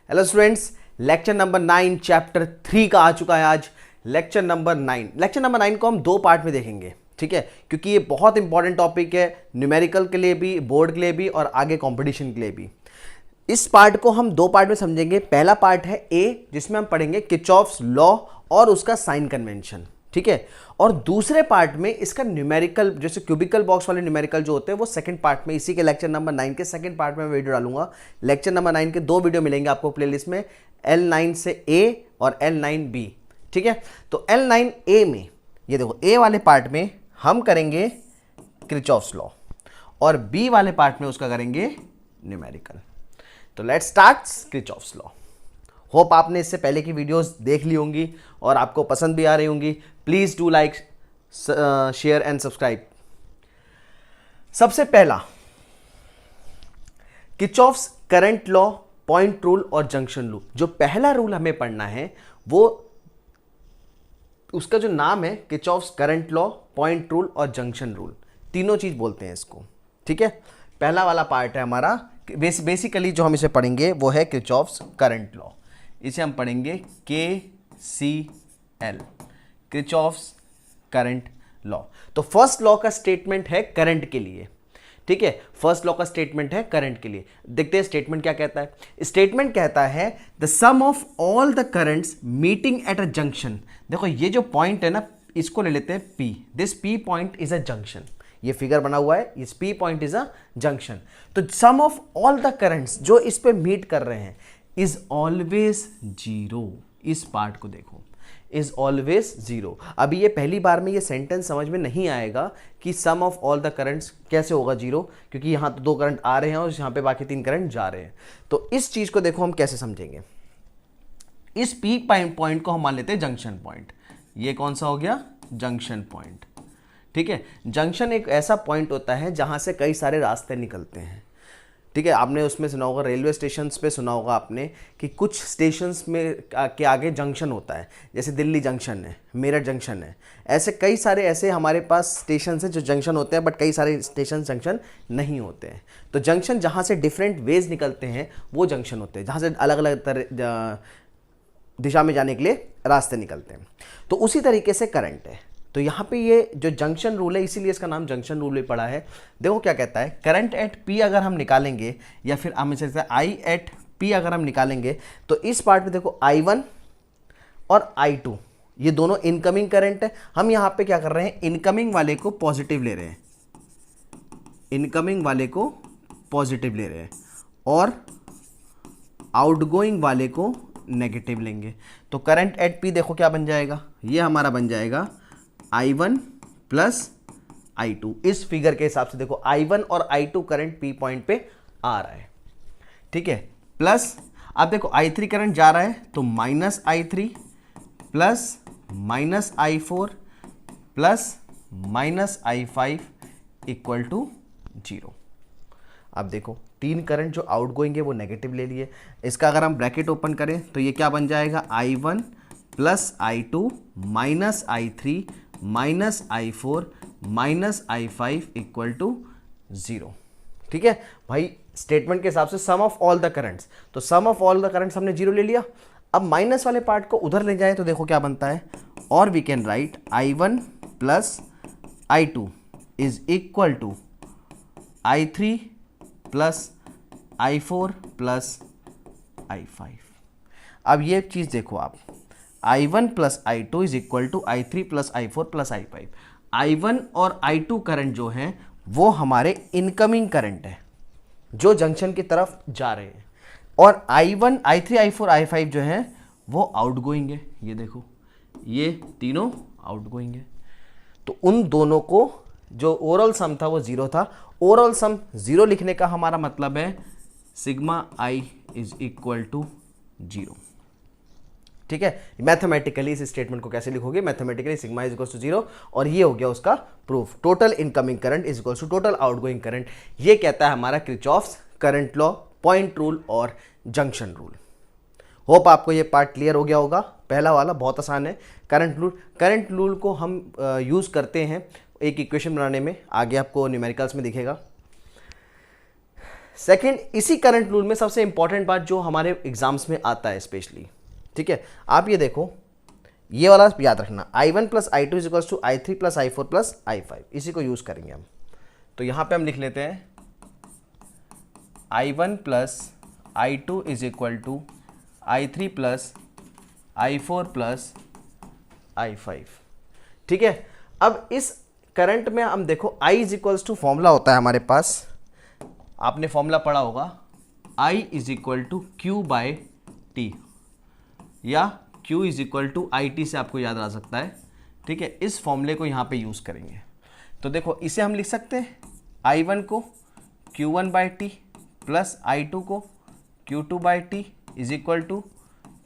Hello students, lecture number 9 chapter 3 का आ चुका है आज। लेक्चर नंबर 9 को हम दो पार्ट में देखेंगे, ठीक है, क्योंकि ये बहुत इंपॉर्टेंट टॉपिक है न्यूमेरिकल के लिए भी, बोर्ड के लिए भी और आगे कंपटीशन के लिए भी। इस पार्ट को हम दो पार्ट में समझेंगे। पहला पार्ट है ए, जिसमें हम पढ़ेंगे किरचॉफ्स लॉ और उसका साइन कन्वेंशन, ठीक है। और दूसरे पार्ट में इसका न्यूमेरिकल, जैसे क्यूबिकल बॉक्स वाले न्यूमेरिकल जो होते हैं वो सेकंड पार्ट में, इसी के लेक्चर नंबर 9 के सेकंड पार्ट में मैं वीडियो डालूंगा। लेक्चर नंबर 9 के दो वीडियो मिलेंगे आपको प्लेलिस्ट में, L9 से A और L9B, ठीक है। तो L9A में ये देखो, A वाले पार्ट में हम करेंगे किरचॉफ्स लॉ और B वाले पार्ट में उसका करेंगे न्यूमेरिकल। तो let's start Kirchhoff's law. Hope आपने इससे पहले की वीडियोस देख ली होंगी और आपको पसंद भी आ रही होंगी। Please do like, share and subscribe. सबसे पहला, Kirchhoff's current law, point rule और जंक्शन रूल। जो पहला रूल हमें पढ़ना है वो, उसका जो नाम है Kirchhoff's current law, point rule और जंक्शन रूल, तीनों चीज बोलते हैं इसको, ठीक है। पहला वाला पार्ट है हमारा, बेसिकली जो हम इसे पढ़ेंगे वो है किरचॉफ्स करंट लॉ। इसे हम पढ़ेंगे KCL, किरचॉफ्स करंट लॉ। तो फर्स्ट लॉ का स्टेटमेंट है करंट के लिए, ठीक है। फर्स्ट लॉ का स्टेटमेंट है करंट के लिए। देखते हैं स्टेटमेंट क्या कहता है। स्टेटमेंट कहता है the sum of all the currents meeting at a junction. देखो ये जो पॉइंट है ना, इसको ले लेते हैं P। This P point is a junction. ये फिगर बना हुआ है, इस P point is a junction. तो sum of all the currents जो इस पे मीट कर रहे हैं इज ऑलवेज जीरो। इस पार्ट को देखो, इज ऑलवेज जीरो। अभी ये पहली बार में ये सेंटेंस समझ में नहीं आएगा कि सम ऑफ ऑल द करंट्स कैसे होगा जीरो, क्योंकि यहां तो दो करंट आ रहे हैं और यहां पे बाकी तीन करंट जा रहे हैं। तो इस चीज को देखो हम कैसे समझेंगे। इस P पॉइंट को हम मान लेते हैं जंक्शन पॉइंट। ये कौन सा हो गया? जंक्शन पॉइंट, ठीक है। जंक्शन एक ऐसा पॉइंट होता है जहां से कई सारे रास्ते निकलते हैं, ठीक है। आपने उसमें सुना होगा, रेलवे स्टेशंस पे सुना होगा आपने कि कुछ स्टेशंस में के आगे जंक्शन होता है, जैसे दिल्ली जंक्शन है, मेरठ जंक्शन है। ऐसे कई सारे ऐसे हमारे पास स्टेशन हैं जो जंक्शन होते हैं, बट कई सारे स्टेशन जंक्शन नहीं होते हैं। तो जंक्शन जहाँ से डिफरेंट वेज निकलते हैं वो जंक्शन होते हैं, जहाँ से अलग अलग तरह दिशा में जाने के लिए रास्ते निकलते हैं। तो उसी तरीके से करंट है। तो यहाँ पे ये जो जंक्शन रूल है, इसीलिए इसका नाम जंक्शन रूल भी पड़ा है। देखो क्या कहता है, करंट एट P अगर हम निकालेंगे, या फिर हम इसे I एट P अगर हम निकालेंगे, तो इस पार्ट में देखो I1 और I2 ये दोनों इनकमिंग करंट है। हम यहाँ पे क्या कर रहे हैं, इनकमिंग वाले को पॉजिटिव ले रहे हैं, इनकमिंग वाले को पॉजिटिव ले रहे हैं और आउटगोइंग वाले को नेगेटिव लेंगे। तो करंट एट P देखो क्या बन जाएगा, ये हमारा बन जाएगा I1 प्लस I2। इस फिगर के हिसाब से देखो I1 और I2 करंट P पॉइंट पे आ रहा है, ठीक है। प्लस अब देखो I3 करंट जा रहा है, तो minus I3 plus minus I4 plus minus I5 equal to 0। अब देखो तीन करंट जो आउटगोइंग है वो नेगेटिव ले लिए। इसका अगर हम ब्रैकेट ओपन करें तो ये क्या बन जाएगा, I1 plus I2 minus I3 minus I4 minus I5 equal to 0, ठीक है भाई। स्टेटमेंट के हिसाब से sum of all the currents, तो sum of all the currents हमने 0 ले लिया। अब माइनस वाले पार्ट को उधर ले जाए तो देखो क्या बनता है, और we can write I1 plus I2 is equal to I3 plus I4 plus I5। अब ये चीज देखो आप, I1 plus I2 is equal to I3 plus I4 plus I5। I1 और I2 करंट जो हैं वो हमारे इनकमिंग करंट है जो जंक्शन की तरफ जा रहे हैं, और I1, I3, I4, I5 जो हैं वो आउटगोइंग है। ये देखो ये तीनों आउटगोइंग है। तो उन दोनों को जो ओवरऑल सम था वो 0 था। ओवरऑल सम 0 लिखने का हमारा मतलब है sigma I is equal to 0, ठीक है। मैथमेटिकली इस स्टेटमेंट को कैसे लिखोगे, mathematically sigma is equal to 0, और ये हो गया उसका proof. Total incoming current is equal to total outgoing current. ये कहता है हमारा Kirchhoff's current law, point rule और जंक्शन रूल। होप आपको ये पार्ट क्लियर हो गया होगा। पहला वाला बहुत आसान है, करंट रूल। करंट रूल को हम यूज करते हैं एक इक्वेशन बनाने में, आगे आपको न्यूमेरिकल्स में दिखेगा। सेकेंड, इसी करंट रूल में सबसे इंपॉर्टेंट बात जो हमारे एग्जाम्स में आता है स्पेशली, ठीक है, आप ये देखो, ये वाला याद रखना, I1 plus I2 is equals to I3 plus I4 plus I5, इसी को यूज करेंगे हम। तो यहां पे हम लिख लेते हैं I1 plus I2 is equal to I3 plus I4 plus I5, ठीक है। अब इस करंट में हम देखो I is equals to formula होता है हमारे पास, आपने फॉर्मूला पढ़ा होगा, I is equal to Q by T, या Q is equal to IT से आपको याद आ सकता है, ठीक है। इस फॉर्मूले को यहाँ पे यूज़ करेंगे। तो देखो इसे हम लिख सकते हैं I1 को Q1 by T plus I2 को Q2 by T is equal to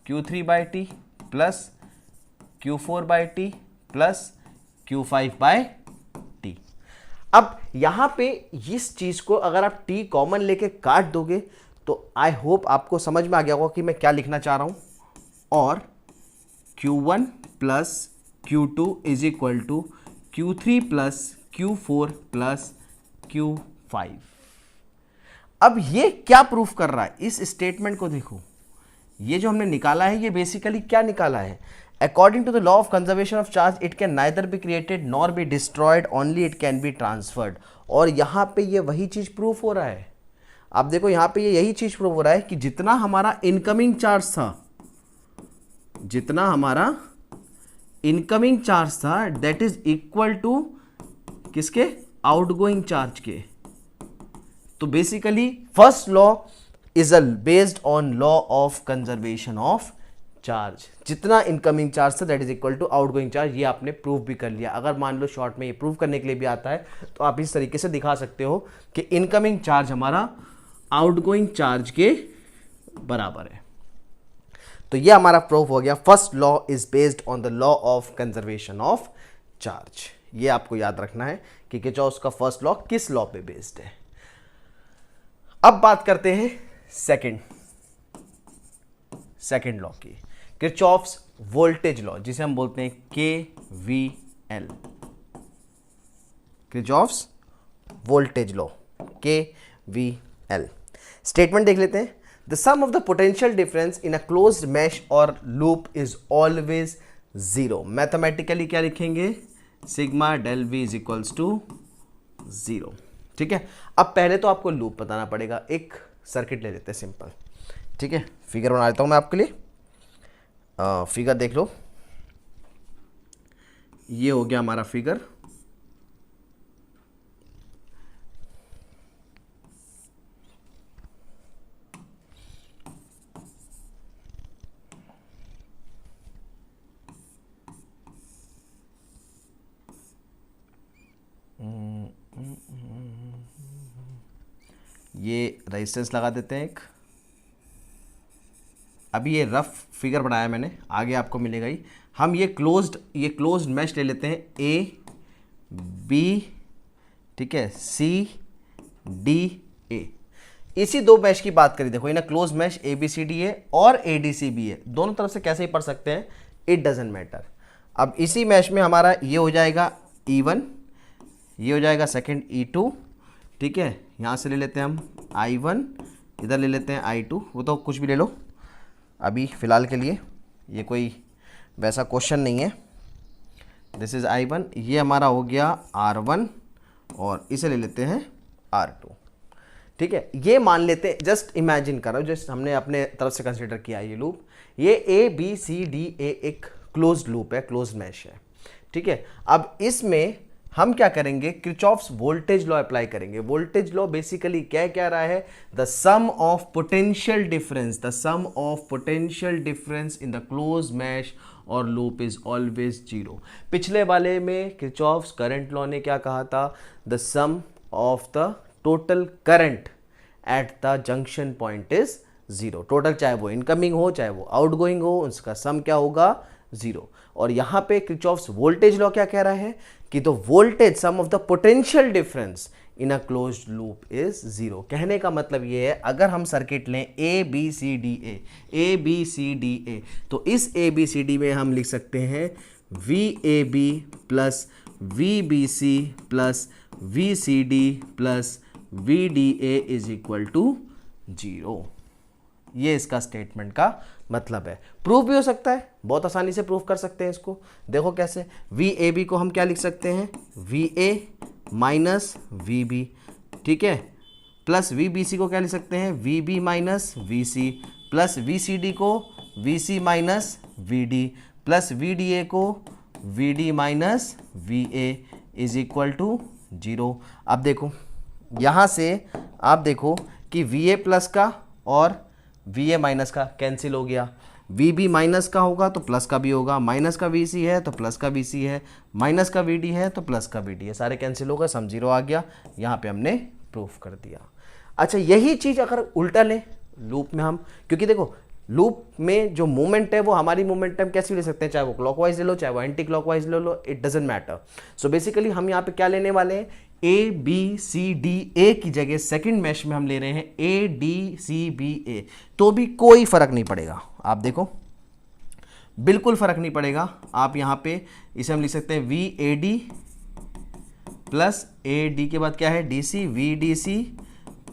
Q3 by T plus Q4 by T plus Q5 by T. अब यहाँ पे इस चीज़ को अगर आप t कॉमन लेके काट दोगे तो आई होप आपको समझ में आ गया होगा कि मैं क्या लिखना चाह रहा हूँ। और Q1 plus Q2 is equal to Q3 plus Q4 plus Q5। अब ये क्या प्रूफ कर रहा है, इस स्टेटमेंट को देखो, ये जो हमने निकाला है ये बेसिकली क्या निकाला है, according to the law of conservation of charge it can neither be created nor be destroyed, only it can be transferred. और यहाँ पे ये वही चीज प्रूफ हो रहा है। आप देखो यहाँ पे ये यही चीज प्रूफ हो रहा है कि जितना हमारा इनकमिंग चार्ज था, जितना हमारा इनकमिंग चार्ज था दैट इज इक्वल टू किसके, आउटगोइंग चार्ज के। तो basically first law is based on law of conservation of charge, जितना इनकमिंग चार्ज था that is equal to outgoing charge. ये आपने प्रूफ भी कर लिया। अगर मान लो शॉर्ट में ये प्रूफ करने के लिए भी आता है तो आप इस तरीके से दिखा सकते हो कि इनकमिंग चार्ज हमारा आउटगोइंग चार्ज के बराबर है। तो ये हमारा प्रूफ हो गया, first law is based on the law of conservation of charge. ये आपको याद रखना है कि किर्चॉफ्स का फर्स्ट लॉ किस लॉ पे बेस्ड है। अब बात करते हैं सेकंड लॉ की, किर्चॉफ्स वोल्टेज लॉ, जिसे हम बोलते हैं KVL, Kirchhoff's voltage law KVL। Statement देख लेते हैं, the sum of the potential difference in a closed mesh और loop is always zero. Mathematically क्या लिखेंगे, sigma del V is equals to zero, ठीक है। अब पहले तो आपको लूप बताना पड़ेगा। एक सर्किट ले लेते हैं सिंपल, ठीक है। फिगर बना लेता हूं मैं आपके लिए, फिगर देख लो, ये हो गया हमारा फिगर। ये रेजिस्टेंस लगा देते हैं एक। अभी ये रफ फिगर बनाया मैंने, आगे आपको मिलेगा ही। हम ये क्लोज्ड मैश ले लेते हैं, ए बी, ठीक है, सी डी ए। इसी दो मैश की बात करी, देखो, in close mesh A B C D A और ए डी सी बी ए, दोनों तरफ से कैसे ही पढ़ सकते हैं, इट डजेंट मैटर। अब इसी मैश में हमारा ये हो जाएगा E1, ये हो जाएगा सेकंड E2, ठीक है। यहाँ से ले लेते हैं हम I1, इधर ले लेते हैं I2, वो तो कुछ भी ले लो अभी फ़िलहाल के लिए, ये कोई वैसा क्वेश्चन नहीं है। दिस इज़ I1, ये हमारा हो गया R1 और इसे ले लेते हैं R2, ठीक है। ये मान लेते हैं, जस्ट इमेजिन करो, जस्ट हमने अपने तरफ से कंसिडर किया ये लूप, ये ए बी सी डी ए एक क्लोज्ड लूप है, क्लोज्ड मैश है, ठीक है। अब इसमें हम क्या करेंगे, किर्चॉफ्स वोल्टेज लॉ अप्लाई करेंगे। वोल्टेज लॉ बेसिकली क्या कह रहा है, the sum of potential difference, the sum of potential difference in the close mesh और लूप इज ऑलवेज जीरो। पिछले वाले में किर्चॉफ्स करंट लॉ ने क्या कहा था, the sum of the total current at the junction point is zero. Total चाहे वो इनकमिंग हो चाहे वो आउटगोइंग हो, उसका सम क्या होगा, जीरो। और यहाँ पे किर्चॉफ्स वोल्टेज लॉ क्या कह रहा है कि the voltage sum of the potential difference in a closed loop is zero. कहने का मतलब ये है, अगर हम सर्किट लें ए बी सी डी ए, तो इस ए बी सी डी में हम लिख सकते हैं V A B plus V B C plus V C D plus VDA is equal to 0। ये इसका स्टेटमेंट का मतलब है। प्रूफ भी हो सकता है, बहुत आसानी से प्रूफ कर सकते हैं इसको। देखो कैसे, VAB को हम क्या लिख सकते हैं, VA माइनस VB, ठीक है, प्लस VBC को क्या लिख सकते हैं, VB minus VC, plus VCD को VC minus VD, plus VDA को VD minus VA is equal to 0। अब देखो यहाँ से आप देखो कि VA प्लस का और VA माइनस का कैंसिल हो गया, VB माइनस का होगा तो प्लस का भी होगा, माइनस का VC है तो प्लस का VC है, माइनस का VD है तो प्लस का VD है, सारे कैंसिल हो गए, सम 0 आ गया। यहाँ पे हमने प्रूफ कर दिया। अच्छा, यही चीज़ अगर उल्टा लें लूप में हम, क्योंकि देखो लूप में जो मूवमेंट है वो हमारी मूवमेंट हम कैसे ले सकते हैं, चाहे वो क्लॉकवाइज ले लो चाहे वो एंटी क्लॉकवाइज ले लो, it doesn't matter. So basically हम यहाँ पे क्या लेने वाले हैं, ABCDA की जगह सेकंड मैश में हम ले रहे हैं ADCBA, तो भी कोई फर्क नहीं पड़ेगा। आप देखो बिल्कुल फर्क नहीं पड़ेगा। आप यहाँ पे इसे हम लिख सकते हैं VAD प्लस AD के बाद क्या है DC, VDC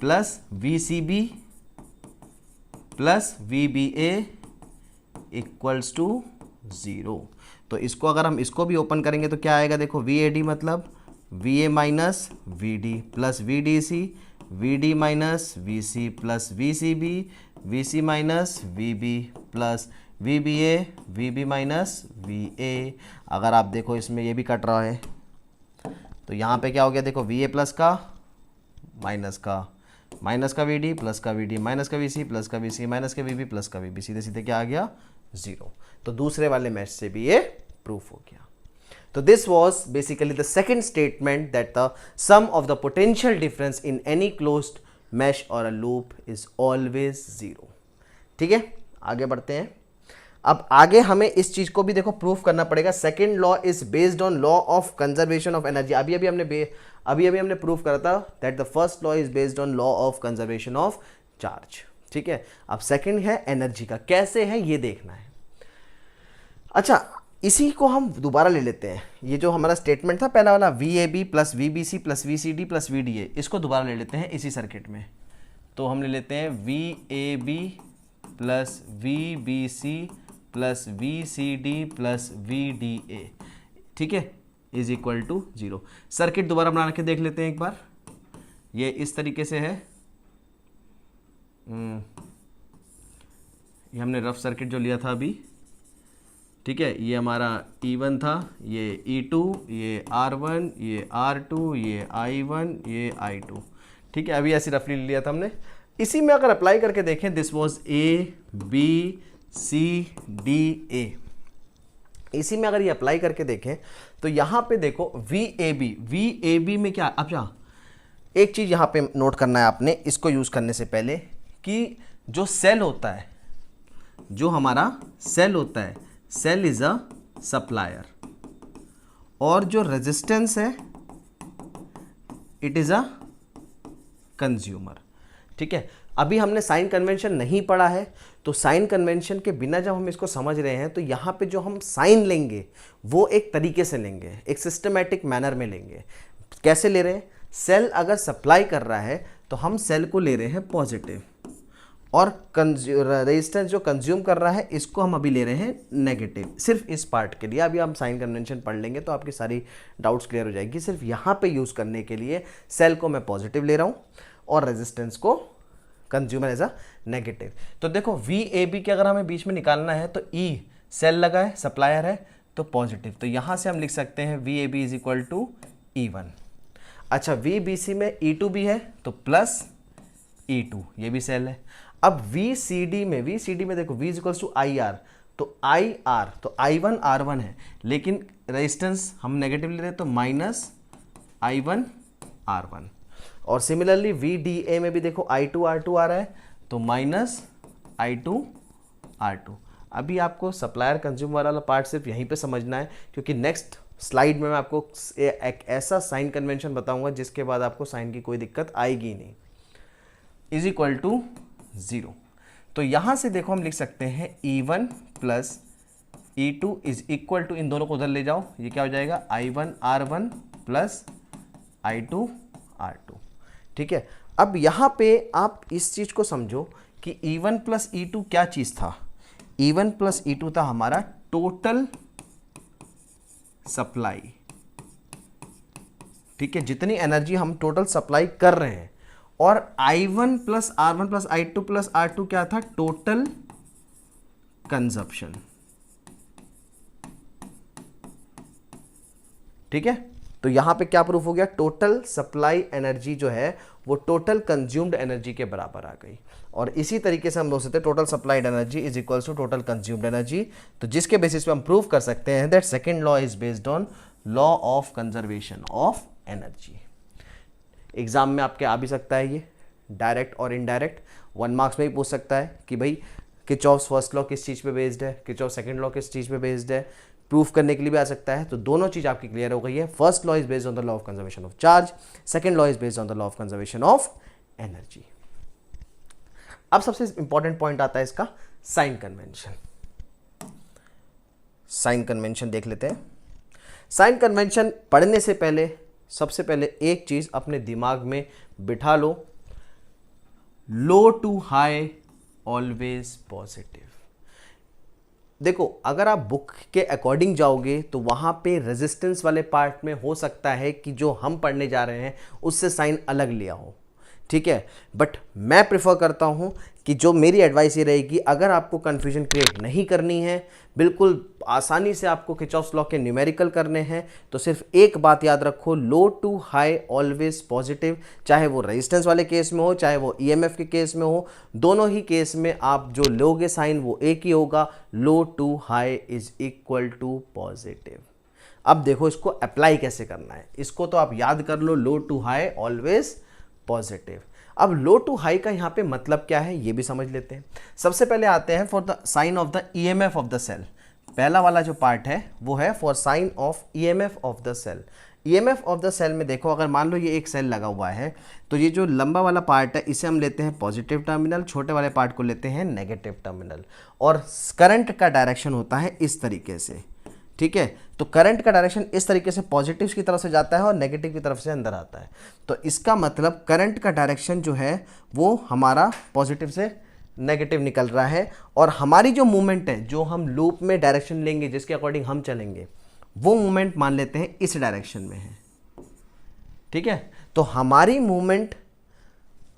plus VCB plus VBA equals to 0। तो इसको अगर हम इसको भी ओपन करेंगे तो क्या आएगा, देखो VAD मतलब VA minus VD plus VDC VD minus VC plus VCB VC minus VB plus VBA VB minus VA। अगर आप देखो इसमें ये भी कट रहा है तो यहाँ पे क्या हो गया, देखो VA प्लस का माइनस का VD प्लस का VD माइनस का VC प्लस का VC माइनस का VB प्लस का VB, सीधे सीधे क्या आ गया 0। तो दूसरे वाले मैश से भी ये प्रूफ हो गया। तो this was basically the second statement that the sum of the potential difference in any closed mesh और अ लूप इज ऑलवेज 0। ठीक है, आगे बढ़ते हैं। अब आगे हमें इस चीज को भी देखो प्रूफ करना पड़ेगा। Second law is based on law of conservation of energy. अभी हमने प्रूफ करा था that the first law is based on law of conservation of charge. ठीक है, अब सेकेंड है एनर्जी का, कैसे है ये देखना है। अच्छा, इसी को हम दोबारा ले लेते हैं। ये जो हमारा स्टेटमेंट था पहला वाला VAB plus VBC plus VCD plus VDA, इसको दोबारा ले लेते हैं इसी सर्किट में। तो हम ले लेते हैं VAB plus VBC plus VCD plus VDA, ठीक है, इज इक्वल टू 0। सर्किट दोबारा बना के देख लेते हैं एक बार। ये इस तरीके से है, ये हमने रफ सर्किट जो लिया था अभी, ठीक है, ये हमारा E1 था, ये E2, ये R1, ये R2, ये I1, ये I2, ठीक है, अभी ऐसे रफली लिया था हमने। इसी में अगर अप्लाई करके देखें, दिस वॉज ABCDA, इसी में अगर ये अप्लाई करके देखें तो यहाँ पे देखो VAB में क्या, अच्छा एक चीज़ यहाँ पे नोट करना है आपने इसको यूज़ करने से पहले, कि जो सेल होता है, जो हमारा सेल होता है, सेल इज अ सप्लायर, और जो रेजिस्टेंस है इट इज अ कंज्यूमर। ठीक है, अभी हमने साइन कन्वेंशन नहीं पढ़ा है, तो साइन कन्वेंशन के बिना जब हम इसको समझ रहे हैं तो यहाँ पे जो हम साइन लेंगे वो एक तरीके से लेंगे, एक सिस्टमैटिक मैनर में लेंगे। कैसे ले रहे हैं, सेल अगर सप्लाई कर रहा है तो हम सेल को ले रहे हैं पॉजिटिव, और रेजिस्टेंस जो कंज्यूम कर रहा है इसको हम अभी ले रहे हैं नेगेटिव, सिर्फ इस पार्ट के लिए। अभी हम साइन कन्वेंशन पढ़ लेंगे तो आपकी सारी डाउट्स क्लियर हो जाएगी। सिर्फ यहाँ पे यूज़ करने के लिए सेल को मैं पॉजिटिव ले रहा हूँ और रेजिस्टेंस को कंज्यूमर एज अ नेगेटिव। तो देखो VAB के अगर हमें बीच में निकालना है तो E सेल लगा है, सप्लायर है, तो पॉजिटिव, तो यहाँ से हम लिख सकते हैं VAB is equal to E1। अच्छा, VBC में E2 भी है तो प्लस E2, ये भी सेल है। अब VCD में देखो V is equal to IR, तो IR तो I1 R1 है, लेकिन रेजिस्टेंस हम नेगेटिव ले रहे हैं तो माइनस I1 R1। और सिमिलरली VDA में भी देखो I2 R2 आ रहा है तो माइनस I2 R2। अभी आपको सप्लायर कंज्यूमर वाला पार्ट सिर्फ यहीं पे समझना है, क्योंकि नेक्स्ट स्लाइड में मैं आपको एक ऐसा साइन कन्वेंशन बताऊंगा जिसके बाद आपको साइन की कोई दिक्कत आएगी नहीं। इज इक्वल टू 0, तो यहाँ से देखो हम लिख सकते हैं E1 plus E2 is equal to, इन दोनों को उधर ले जाओ, ये क्या हो जाएगा I1 R1 plus I2 R2। ठीक है, अब यहाँ पे आप इस चीज को समझो कि E1 प्लस E2 क्या चीज था, E1 प्लस E2 था हमारा टोटल सप्लाई, ठीक है, जितनी एनर्जी हम टोटल सप्लाई कर रहे हैं, और I1 plus R1 plus I2 plus R2 क्या था, टोटल कंजप्शन, ठीक है। तो यहां पे क्या प्रूफ हो गया, टोटल सप्लाई एनर्जी जो है वो टोटल कंज्यूम्ड एनर्जी के बराबर आ गई। और इसी तरीके से हम बोल सकते हैं total supplied energy is equals to total consumed energy. तो जिसके बेसिस पे हम प्रूव कर सकते हैं that second law is based on law of conservation of energy. Exam में आपके आ भी सकता है ये, डायरेक्ट और इनडायरेक्ट। 1 मार्क्स में भी पूछ सकता है कि भाई किर्चॉफ्स फर्स्ट लॉ किस चीज़ पे बेस्ड है, किर्चॉफ सेकंड लॉ किस चीज़ पे बेस्ड है, प्रूफ करने के लिए भी आ सकता है। तो दोनों चीज़ आपकी क्लियर हो गई है। First law is based on the law of conservation of charge, second law is based on the law of conservation of energy. अब सबसे इंपॉर्टेंट पॉइंट आता है इसका साइन कन्वेंशन। साइन कन्वेंशन देख लेते हैं। साइन कन्वेंशन पढ़ने से पहले सबसे पहले एक चीज अपने दिमाग में बिठा लो, लो टू हाई ऑलवेज पॉजिटिव। देखो अगर आप बुक के अकॉर्डिंग जाओगे तो वहां पे रेजिस्टेंस वाले पार्ट में हो सकता है कि जो हम पढ़ने जा रहे हैं उससे साइन अलग लिया हो, ठीक है। बट मैं प्रेफर करता हूं कि जो मेरी एडवाइस ये रहेगी, अगर आपको कंफ्यूजन क्रिएट नहीं करनी है, बिल्कुल आसानी से आपको किर्चॉफ्स लॉ के न्यूमेरिकल करने हैं, तो सिर्फ एक बात याद रखो, लो टू हाई ऑलवेज पॉजिटिव। चाहे वो रेजिस्टेंस वाले केस में हो, चाहे वो ईएमएफ के केस में हो, दोनों ही केस में आप जो लोगे साइन वो एक ही होगा, low to high is equal to positive. अब देखो इसको अप्लाई कैसे करना है, इसको तो आप याद कर लो, लो टू हाई ऑलवेज पॉजिटिव। अब लो टू हाई का यहां पे मतलब क्या है ये भी समझ लेते हैं। सबसे पहले आते हैं for the sign of the EMF of the cell. पहला वाला जो पार्ट है वो है for sign of EMF of the cell. EMF of the cell में देखो, अगर मान लो ये एक सेल लगा हुआ है तो ये जो लंबा वाला पार्ट है इसे हम लेते हैं पॉजिटिव टर्मिनल, छोटे वाले पार्ट को लेते हैं नेगेटिव टर्मिनल, और करंट का डायरेक्शन होता है इस तरीके से, ठीक है। तो करंट का डायरेक्शन इस तरीके से पॉजिटिव की तरफ से जाता है और नेगेटिव की तरफ से अंदर आता है। तो इसका मतलब करंट का डायरेक्शन जो है वो हमारा पॉजिटिव से नेगेटिव निकल रहा है, और हमारी जो मूवमेंट है, जो हम लूप में डायरेक्शन लेंगे जिसके अकॉर्डिंग हम चलेंगे, वो मूवमेंट मान लेते हैं इस डायरेक्शन में है, ठीक है। तो हमारी मूवमेंट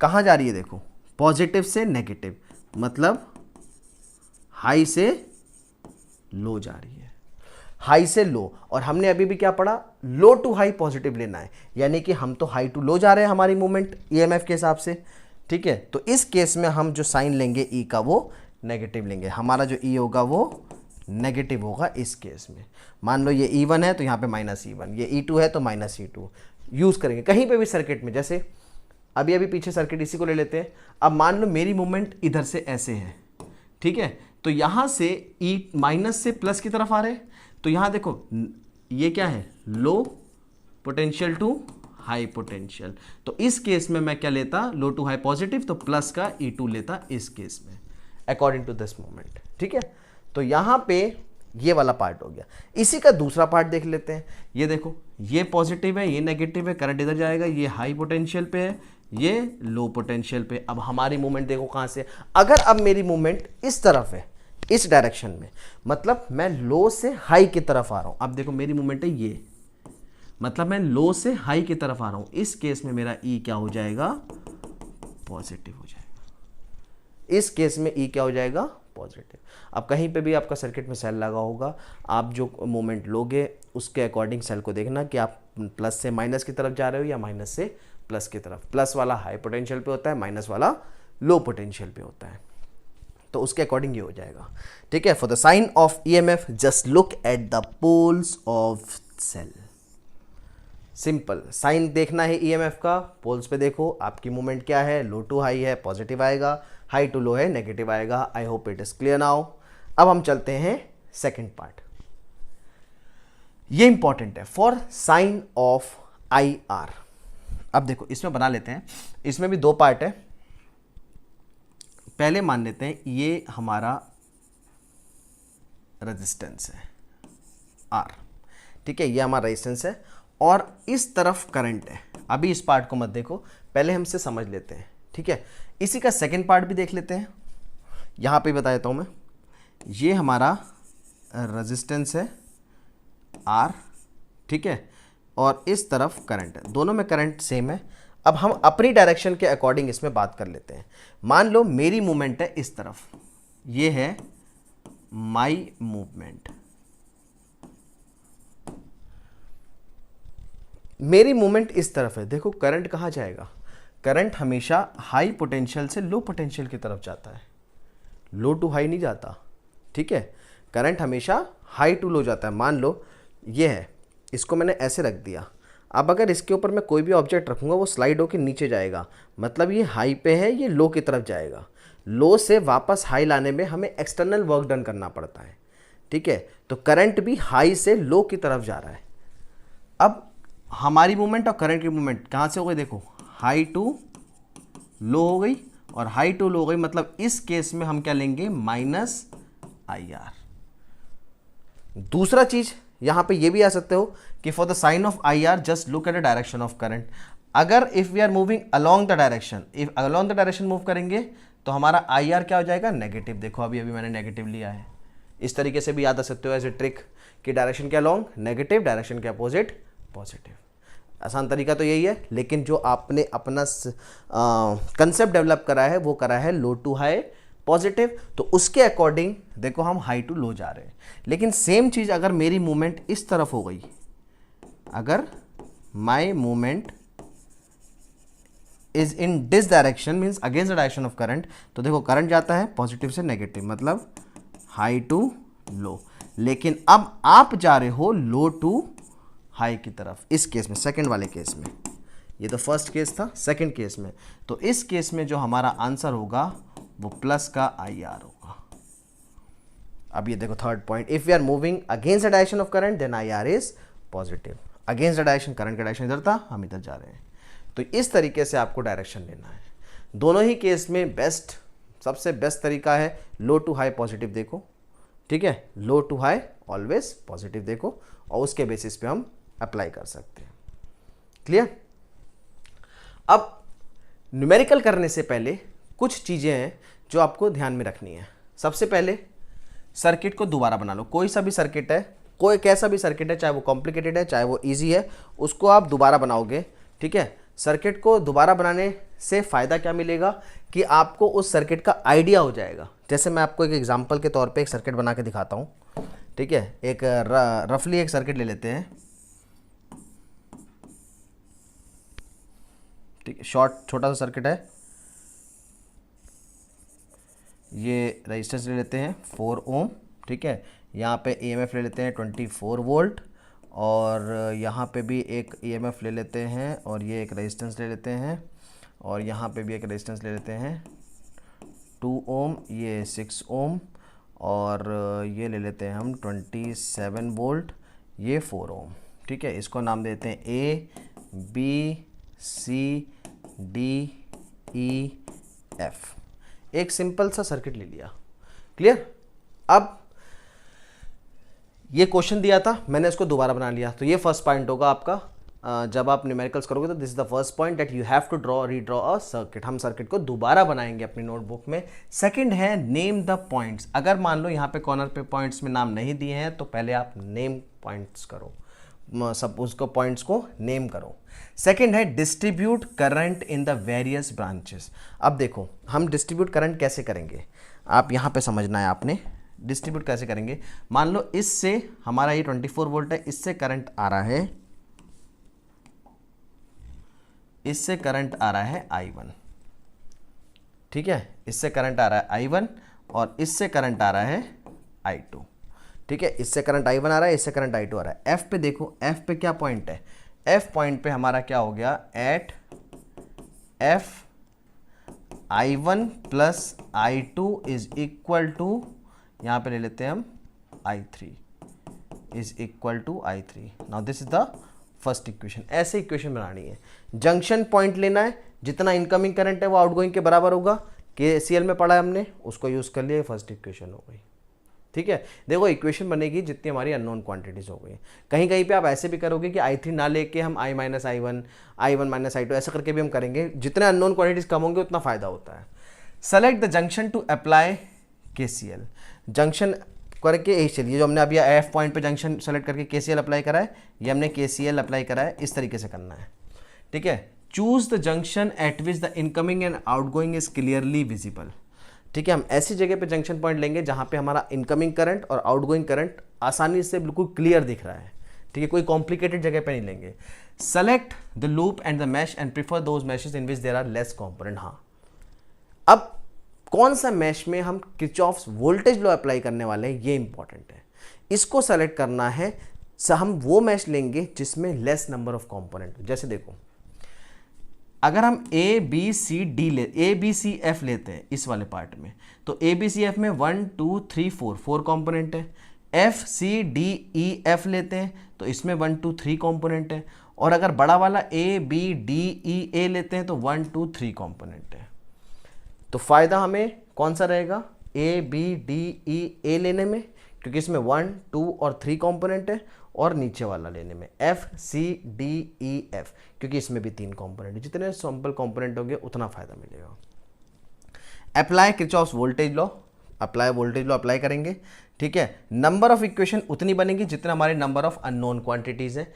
कहाँ जा रही है, देखो पॉजिटिव से नेगेटिव, मतलब हाई से लो जा रही है, हाई से लो। और हमने अभी भी क्या पढ़ा, लो टू हाई पॉजिटिव लेना है, यानी कि हम तो हाई टू लो जा रहे हैं हमारी मूवमेंट ईएमएफ के हिसाब से, ठीक है। तो इस केस में हम जो साइन लेंगे ई का वो नेगेटिव लेंगे, हमारा जो ई होगा वो नेगेटिव होगा इस केस में। मान लो ये E1 है तो यहाँ पे माइनस E1, ये E2 है तो माइनस E2 यूज़ करेंगे कहीं पे भी सर्किट में। जैसे अभी पीछे सर्किट इसी को ले लेते हैं। अब मान लो मेरी मूवमेंट इधर से ऐसे है, ठीक है, तो यहाँ से ई माइनस से प्लस की तरफ आ रहे हैं, तो यहाँ देखो ये क्या है, low potential to high potential. तो इस केस में मैं क्या लेता, लो टू हाई पॉजिटिव, तो प्लस का E2 लेता इस केस में अकॉर्डिंग टू दिस मोमेंट, ठीक है। तो यहाँ पे ये वाला पार्ट हो गया। इसी का दूसरा पार्ट देख लेते हैं। ये देखो ये पॉजिटिव है, ये नेगेटिव है, करंट इधर जाएगा, ये हाई पोटेंशियल पे है, ये लो पोटेंशियल पे। अब हमारी मूवमेंट देखो कहाँ से, अगर अब मेरी मूवमेंट इस तरफ है, इस डायरेक्शन में, मतलब मैं लो से हाई की तरफ आ रहा हूं। अब देखो मेरी मूवमेंट है ये, मतलब मैं लो से हाई की तरफ आ रहा हूं। इस केस में मेरा ई क्या हो जाएगा, पॉजिटिव हो जाएगा। इस केस में ई क्या हो जाएगा, पॉजिटिव। अब कहीं पे भी आपका सर्किट में सेल लगा होगा, आप जो मूवमेंट लोगे उसके अकॉर्डिंग सेल को देखना कि आप प्लस से माइनस की तरफ जा रहे हो या माइनस से प्लस की तरफ। प्लस वाला हाई पोटेंशियल पे होता है, माइनस वाला लो पोटेंशियल पे होता है, तो उसके अकॉर्डिंग ये हो जाएगा, ठीक है। For the sign of EMF just look at the poles of cell. Simple, sign देखना है ईएमएफ का, पोल्स पे देखो आपकी मूवमेंट क्या है, लो टू हाई है पॉजिटिव आएगा, हाई टू लो है नेगेटिव आएगा। I hope it is clear now. अब हम चलते हैं सेकंड पार्ट, ये इंपॉर्टेंट है, for sign of I R. अब देखो इसमें बना लेते हैं, इसमें भी दो पार्ट है। पहले मान लेते हैं ये हमारा रेजिस्टेंस है R, ठीक है, ये हमारा रेजिस्टेंस है और इस तरफ करंट है। अभी इस पार्ट को मत देखो, पहले हमसे समझ लेते हैं, ठीक है। इसी का सेकंड पार्ट भी देख लेते हैं। यहाँ पे बता देता हूँ मैं, ये हमारा रेजिस्टेंस है R, ठीक है, और इस तरफ करंट है, दोनों में करंट सेम है। अब हम अपनी डायरेक्शन के अकॉर्डिंग इसमें बात कर लेते हैं। मान लो मेरी मूवमेंट है इस तरफ, ये है माई मूवमेंट, मेरी मूवमेंट इस तरफ है। देखो करंट कहाँ जाएगा, करंट हमेशा हाई पोटेंशियल से लो पोटेंशियल की तरफ जाता है, लो टू हाई नहीं जाता, ठीक है। करंट हमेशा हाई टू लो जाता है। मान लो ये है, इसको मैंने ऐसे रख दिया, अब अगर इसके ऊपर मैं कोई भी ऑब्जेक्ट रखूंगा वो स्लाइड होकर नीचे जाएगा, मतलब ये हाई पे है, ये लो की तरफ जाएगा। लो से वापस हाई लाने में हमें एक्सटर्नल वर्क डन करना पड़ता है, ठीक है। तो करंट भी हाई से लो की तरफ जा रहा है। अब हमारी मूवमेंट और करंट की मूवमेंट कहाँ से हो गई, देखो हाई टू लो हो गई, और हाई टू लो हो गई, मतलब इस केस में हम क्या लेंगे, माइनस IR। दूसरा चीज यहां पे ये भी आ सकते हो कि for the sign of IR just look at the direction of current. अगर if we are moving along the direction, if along the direction move करेंगे तो हमारा IR क्या हो जाएगा, नेगेटिव। देखो अभी मैंने नेगेटिव लिया है, इस तरीके से भी याद आ सकते हो एज ए ट्रिक कि डायरेक्शन के अलोंग नेगेटिव, डायरेक्शन के अपोजिट पॉजिटिव। आसान तरीका तो यही है, लेकिन जो आपने अपना कंसेप्ट डेवलप करा है वो करा है लो टू हाई पॉजिटिव, तो उसके अकॉर्डिंग देखो हम हाई टू लो जा रहे हैं। लेकिन सेम चीज अगर मेरी मूवमेंट इस तरफ हो गई, अगर my movement is in this direction means against the direction of current, तो देखो करंट जाता है पॉजिटिव से नेगेटिव, मतलब हाई टू लो। लेकिन अब आप जा रहे हो लो टू हाई की तरफ, इस केस में, सेकंड वाले केस में। ये तो फर्स्ट केस था, सेकंड केस में, तो इस केस में जो हमारा आंसर होगा वो प्लस का IR होगा। अब ये देखो third point, if we are moving against the direction of current then IR is positive. Against the direction, current का डायरेक्शन इधर था, हम इधर जा रहे हैं। तो इस तरीके से आपको डायरेक्शन लेना है। दोनों ही केस में बेस्ट, सबसे बेस्ट तरीका है लो टू हाई पॉजिटिव देखो, ठीक है, low to high always positive देखो, और उसके बेसिस पे हम अप्लाई कर सकते हैं। क्लियर? अब न्यूमेरिकल करने से पहले कुछ चीज़ें हैं जो आपको ध्यान में रखनी है। सबसे पहले सर्किट को दोबारा बना लो। कोई सा भी सर्किट है, कोई कैसा भी सर्किट है, चाहे वो कॉम्प्लिकेटेड है चाहे वो इजी है, उसको आप दोबारा बनाओगे, ठीक है। सर्किट को दोबारा बनाने से फ़ायदा क्या मिलेगा कि आपको उस सर्किट का आइडिया हो जाएगा। जैसे मैं आपको एक एग्जांपल के तौर पे एक सर्किट बना के दिखाता हूँ, ठीक है। एक रफली एक सर्किट ले लेते हैं, ठीक है, छोटा सा सर्किट है। ये रेजिस्टेंस ले लेते हैं 4 ओम, ठीक है। यहाँ पे EMF ले लेते हैं 24 वोल्ट, और यहाँ पे भी एक EMF ले लेते हैं, और ये एक रेजिस्टेंस ले लेते हैं, और यहाँ पे भी एक रेजिस्टेंस ले लेते हैं 2 ओम, ये 6 ओम, और ये ले लेते हैं हम 27 वोल्ट, ये 4 ओम, ठीक है। इसको नाम देते हैं A B C D E F। एक सिंपल सा सर्किट ले लिया। क्लियर? अब ये क्वेश्चन दिया था, मैंने इसको दोबारा बना लिया, तो ये फर्स्ट पॉइंट होगा आपका। जब आप न्यूमेरिकल्स करोगे तो this is the first point that you have to redraw a circuit. हम सर्किट को दोबारा बनाएंगे अपनी नोटबुक में। सेकंड है नेम द पॉइंट्स। अगर मान लो यहाँ पे कॉर्नर पे पॉइंट्स में नाम नहीं दिए हैं तो पहले आप नेम पॉइंट्स करो, सब उसको पॉइंट्स को नेम करो। सेकंड है distribute current in the various branches. अब देखो हम डिस्ट्रीब्यूट करंट कैसे करेंगे, आप यहाँ पे समझना है आपने। डिस्ट्रीब्यूट कैसे करेंगे, मान लो इससे हमारा ये 24 वोल्ट है, इससे करंट आ रहा है, इससे करंट आ रहा है I1, ठीक है। इससे करंट आ रहा है I1 और इससे करंट आ रहा है I2, ठीक है। इससे करंट I1 आ रहा है, इससे करंट I2 आ रहा है। F पे देखो, F पे क्या पॉइंट है, F पॉइंट पे हमारा क्या हो गया, at F I1 plus I2 is equal to, यहाँ पे ले लेते हैं हम I3 is equal to I3। Now this is the first equation. ऐसे इक्वेशन बनानी है, जंक्शन पॉइंट लेना है, जितना इनकमिंग करंट है वो आउटगोइंग के बराबर होगा। KCL में पढ़ा है हमने, उसको यूज कर लिया, फर्स्ट इक्वेशन हो गई। ठीक है। देखो इक्वेशन बनेगी जितनी हमारी अननोन क्वांटिटीज हो गई। कहीं कहीं पे आप ऐसे भी करोगे कि I3 ना लेके हम I minus I1 I1 minus I2 ऐसा करके भी हम करेंगे। जितने अननोन क्वांटिटीज कम होंगे उतना फायदा होता है। Select the junction to apply KCL। Junction करके यही चलिए जो हमने अभी F पॉइंट पे जंक्शन सेलेक्ट करके KCL अप्लाई करा है, ये हमने KCL अप्लाई करा है, इस तरीके से करना है। ठीक है। Choose the junction eight which the incoming and outgoing is clearly visible. ठीक है, हम ऐसी जगह पे जंक्शन पॉइंट लेंगे जहां पे हमारा इनकमिंग करंट और आउटगोइंग करंट आसानी से बिल्कुल क्लियर दिख रहा है। ठीक है, कोई कॉम्प्लिकेटेड जगह पे नहीं लेंगे। Select the loop and the mesh and prefer those meshes in which there are less component. हाँ, अब कौन सा मैश में हम किरचॉफ्स वोल्टेज लॉ अप्लाई करने वाले हैं ये इंपॉर्टेंट है। इसको सेलेक्ट करना है। हम वो मैश लेंगे जिसमें लेस नंबर ऑफ कंपोनेंट। जैसे देखो, अगर हम A B C F लेते हैं इस वाले पार्ट में, तो A B C F में 1 2 3 4 कंपोनेंट है। F C D E F लेते हैं तो इसमें 1 2 3 कंपोनेंट है। और अगर बड़ा वाला A B D E A लेते हैं तो 1 2 3 कंपोनेंट है। तो फायदा हमें कौन सा रहेगा? A B D E A लेने में, क्योंकि इसमें 1 2 और 3 कंपोनेंट है, और नीचे वाला लेने में F C D E F, क्योंकि इसमें भी 3 कंपोनेंट है। जितने सिंपल कंपोनेंट होंगे उतना फायदा मिलेगा। Apply Kirchhoff's voltage law, apply करेंगे। ठीक है, नंबर ऑफ इक्वेशन उतनी बनेगी जितना हमारे नंबर ऑफ अननोन क्वांटिटीज है,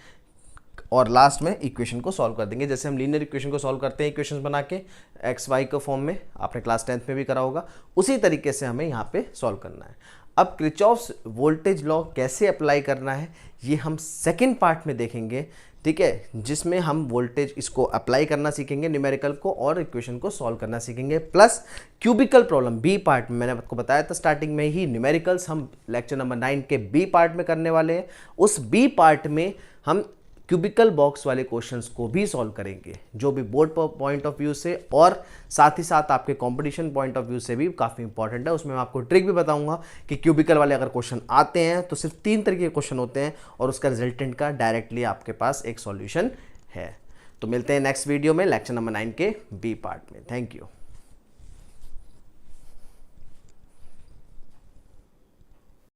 और लास्ट में इक्वेशन को सॉल्व कर देंगे। जैसे हम लीनियर इक्वेशन को सॉल्व करते हैं इक्वेशंस बना के एक्स वाई के फॉर्म में, आपने क्लास 10th में भी करा होगा, उसी तरीके से हमें यहाँ पे सॉल्व करना है। अब किरचॉफ्स वोल्टेज लॉ कैसे अप्लाई करना है ये हम सेकेंड पार्ट में देखेंगे। ठीक है, जिसमें हम वोल्टेज इसको अप्लाई करना सीखेंगे न्यूमेरिकल को, और इक्वेशन को सॉल्व करना सीखेंगे, plus cubical problem B part में। मैंने आपको बताया था स्टार्टिंग में ही, न्यूमेरिकल्स हम लेक्चर नंबर 9 के बी पार्ट में करने वाले हैं। उस बी पार्ट में हम क्यूबिकल बॉक्स वाले क्वेश्चंस को भी सॉल्व करेंगे, जो भी बोर्ड पॉइंट ऑफ व्यू से और साथ ही साथ आपके कंपटीशन पॉइंट ऑफ व्यू से भी काफ़ी इंपॉर्टेंट है। उसमें मैं आपको ट्रिक भी बताऊंगा कि क्यूबिकल वाले अगर क्वेश्चन आते हैं तो सिर्फ 3 तरीके के क्वेश्चन होते हैं, और उसका रिजल्टेंट का डायरेक्टली आपके पास एक सॉल्यूशन है। तो मिलते हैं नेक्स्ट वीडियो में लेक्चर नंबर 9 के बी पार्ट में। Thank you.